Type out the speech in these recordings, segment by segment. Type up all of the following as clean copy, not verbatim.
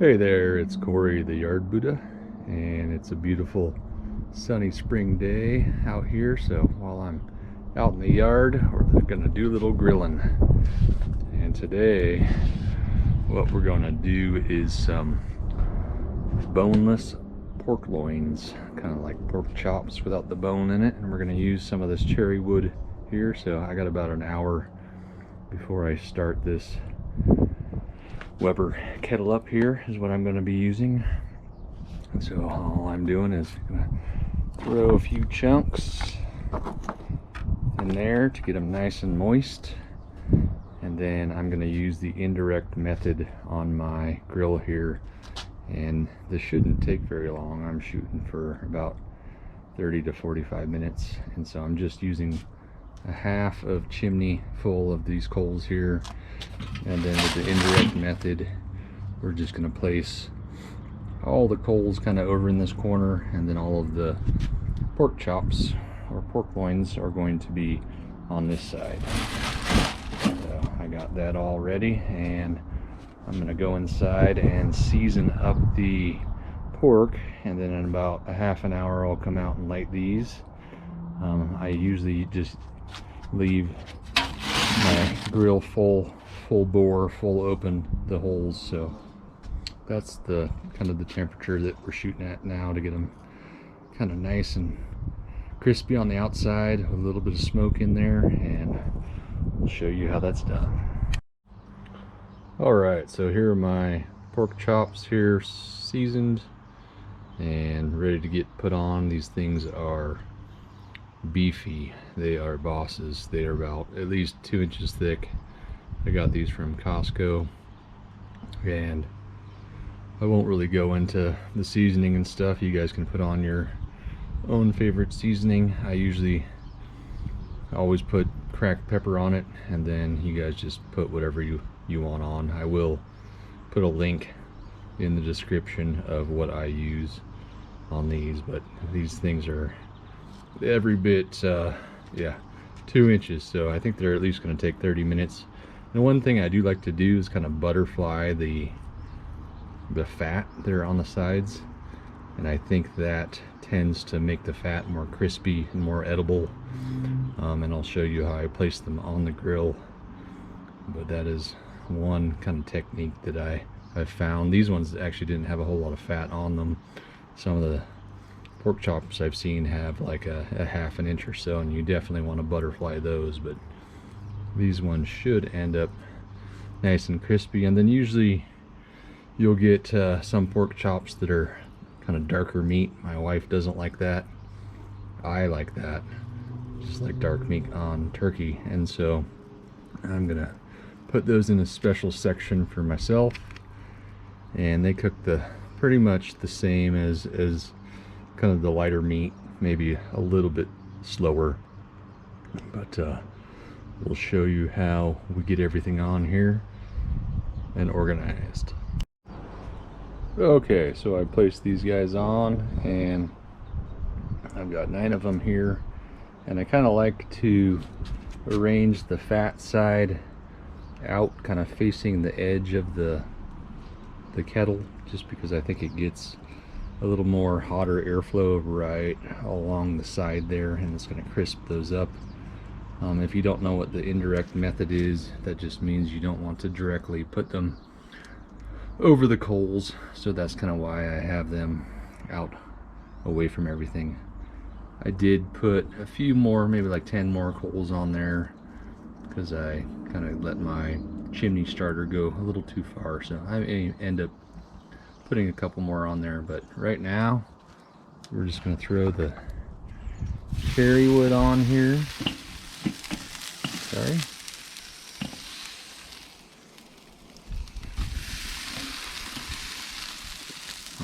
Hey there, it's Corey the Yard Buddha, and it's a beautiful sunny spring day out here. So while I'm out in the yard, we're gonna do a little grilling. And today what we're gonna do is some boneless pork loins, kind of like pork chops without the bone in it. And we're gonna use some of this cherry wood here. So I got about an hour before I start this Weber kettle up here is what I'm going to be using. So all I'm doing is gonna throw a few chunks in there to get them nice and moist, and then I'm going to use the indirect method on my grill here, and this shouldn't take very long. I'm shooting for about 30 to 45 minutes, and so I'm just using a half of chimney full of these coals here. And then with the indirect method, we're just going to place all the coals kind of over in this corner, and then all of the pork chops or pork loins are going to be on this side. So I got that all ready, and I'm going to go inside and season up the pork, and then in about a half an hour I'll come out and light these. I usually just leave my grill full bore, full open, the holes, so that's the kind of the temperature that we're shooting at now to get them kind of nice and crispy on the outside with a little bit of smoke in there, and we'll show you how that's done. Alright, so here are my pork chops here, seasoned and ready to get put on. These things are beefy. They are bosses. They are about at least 2 inches thick. I got these from Costco, and I won't really go into the seasoning and stuff. You guys can put on your own favorite seasoning. I usually always put cracked pepper on it, and then you guys just put whatever you want on. I will put a link in the description of what I use on these, but these things are every bit 2 inches, so I think they're at least going to take 30 minutes. And one thing I do like to do is kind of butterfly the fat there on the sides, and I think that tends to make the fat more crispy and more edible. And I'll show you how I place them on the grill, but that is one kind of technique that I've found. These ones actually didn't have a whole lot of fat on them. Some of the pork chops I've seen have like a half an inch or so, and you definitely want to butterfly those, but these ones should end up nice and crispy. And then usually you'll get some pork chops that are kind of darker meat. My wife doesn't like that. I like that, just like dark meat on turkey, and so I'm gonna put those in a special section for myself, and they cook pretty much the same as kind of the lighter meat, maybe a little bit slower, but we'll show you how we get everything on here and organized. Okay, so I placed these guys on, and I've got 9 of them here, and I kind of like to arrange the fat side out, kind of facing the edge of the kettle, just because I think it gets a little more hotter airflow right along the side there, and it's going to crisp those up. If you don't know what the indirect method is, that just means you don't want to directly put them over the coals, so that's kind of why I have them out away from everything. I did put a few more, maybe like 10 more coals on there, because I kind of let my chimney starter go a little too far, so I may end up putting a couple more on there. But right now we're just going to throw the cherry wood on here. Sorry.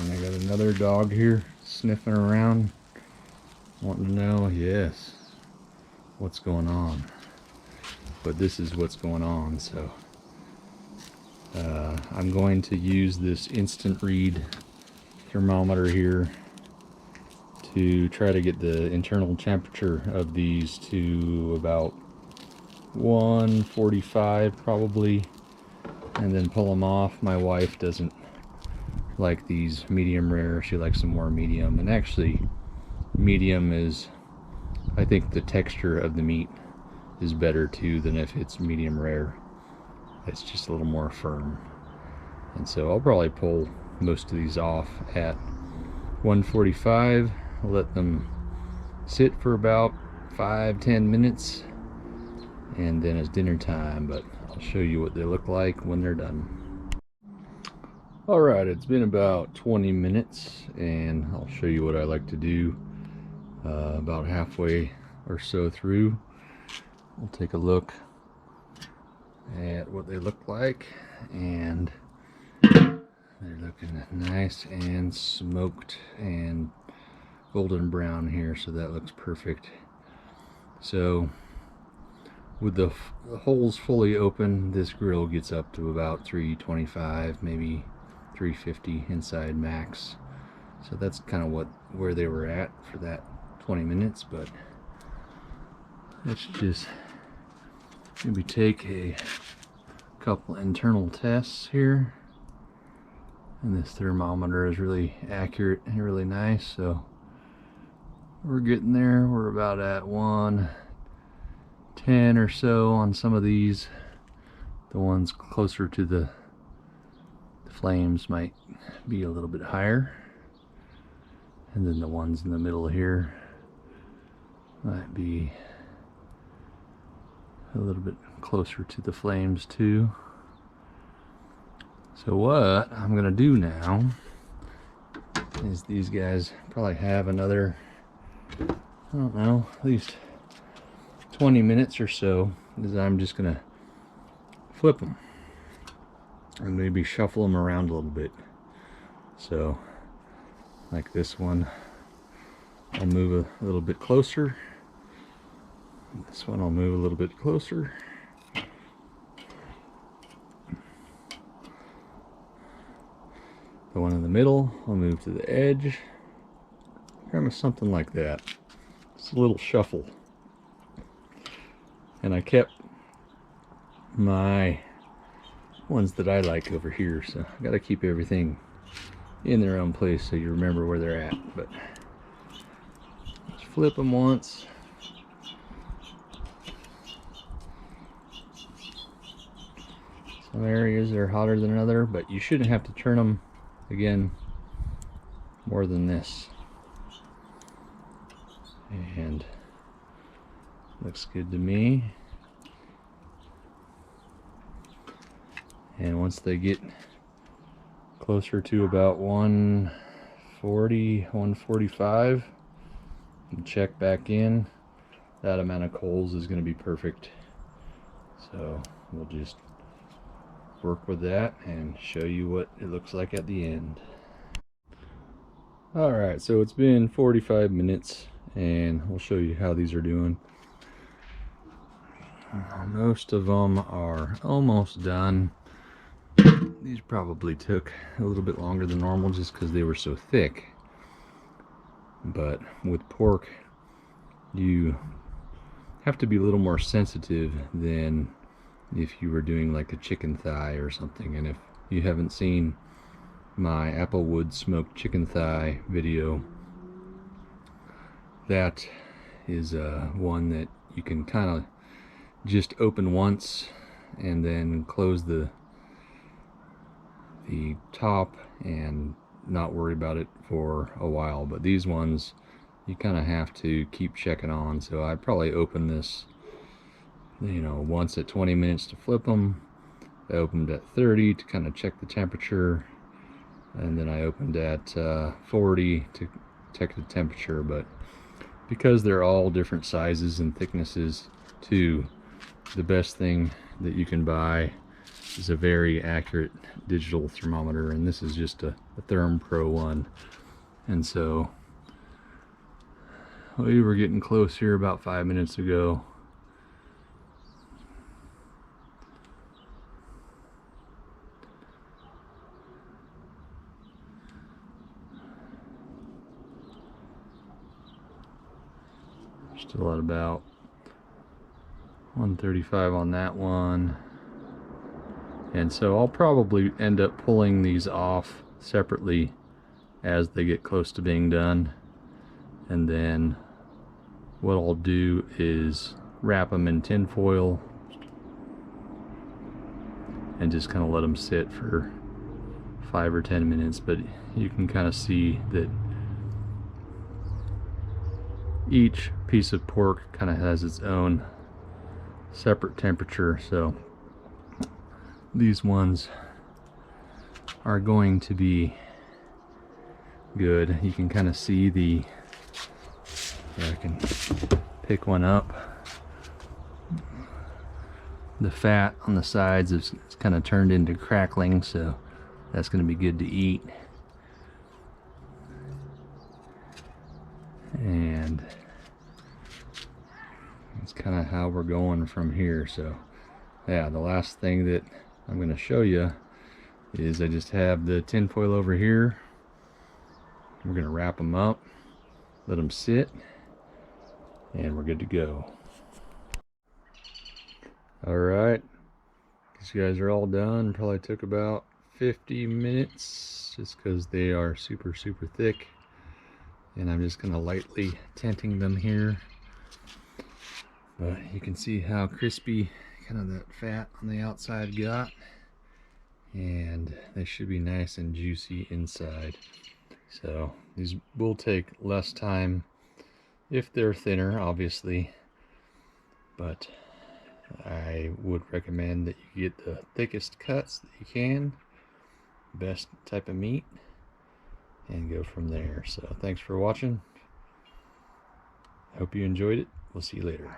And I got another dog here sniffing around, wanting to know, yes, what's going on. But this is what's going on. So I'm going to use this instant read thermometer here to try to get the internal temperature of these to about 145 probably, and then pull them off. My wife doesn't like these medium rare. She likes them more medium, and actually medium is, I think the texture of the meat is better too than if it's medium rare. It's just a little more firm. And so I'll probably pull most of these off at 145. I'll let them sit for about 5-10 minutes, and then it's dinner time, but I'll show you what they look like when they're done. Alright, it's been about 20 minutes, and I'll show you what I like to do about halfway or so through. We'll take a look at what they look like, and they're looking nice and smoked and golden brown here, so that looks perfect. So with the holes fully open, this grill gets up to about 325, maybe 350 inside max. So that's kind of where they were at for that 20 minutes. But let's just maybe take a couple internal tests here. And this thermometer is really accurate and really nice, so we're getting there. We're about at 110 or so on some of these. The ones closer to the flames might be a little bit higher, and then the ones in the middle here might be a little bit closer to the flames too. So what I'm gonna do now is, these guys probably have another, I don't know, at least 20 minutes or so, is I'm just gonna flip them and maybe shuffle them around a little bit. So like this one, I'll move a little bit closer. This one I'll move a little bit closer. The one in the middle, I'll move to the edge. Kind of something like that. It's a little shuffle. And I kept my ones that I like over here, so I gotta keep everything in their own place so you remember where they're at. But let's flip them once. Some areas are hotter than other, but you shouldn't have to turn them again more than this. And looks good to me. And once they get closer to about 140, 145, and check back in. That amount of coals is going to be perfect. So we'll just work with that and show you what it looks like at the end. Alright, so it's been 45 minutes and we'll show you how these are doing. Most of them are almost done. These probably took a little bit longer than normal just because they were so thick. But with pork, you have to be a little more sensitive than if you were doing like a chicken thigh or something. And if you haven't seen my applewood smoked chicken thigh video, that is one that you can kind of just open once and then close the top and not worry about it for a while. But these ones you kind of have to keep checking on. So I'd probably open this, you know, once at 20 minutes to flip them. I opened at 30 to kind of check the temperature, and then I opened at 40 to check the temperature. But because they're all different sizes and thicknesses too, the best thing that you can buy is a very accurate digital thermometer, and this is just a ThermoPro one. And so we were getting close here about 5 minutes ago. Still at about 135 on that one. And so I'll probably end up pulling these off separately as they get close to being done. And then what I'll do is wrap them in tin foil and just kind of let them sit for 5 or 10 minutes. But you can kind of see that each piece of pork kind of has its own separate temperature. So these ones are going to be good. You can kind of see the, I can pick one up. The fat on the sides is kind of turned into crackling, so that's going to be good to eat. And that's kind of how we're going from here. So yeah, the last thing that I'm going to show you is I just have the tin foil over here. We're going to wrap them up, let them sit, and we're good to go. Alright, these guys are all done. Probably took about 50 minutes just because they are super thick. And I'm just going to lightly tinting them here. But you can see how crispy kind of that fat on the outside got. And they should be nice and juicy inside. So these will take less time if they're thinner, obviously. But I would recommend that you get the thickest cuts that you can, best type of meat, and go from there. So thanks for watching. Hope you enjoyed it. We'll see you later.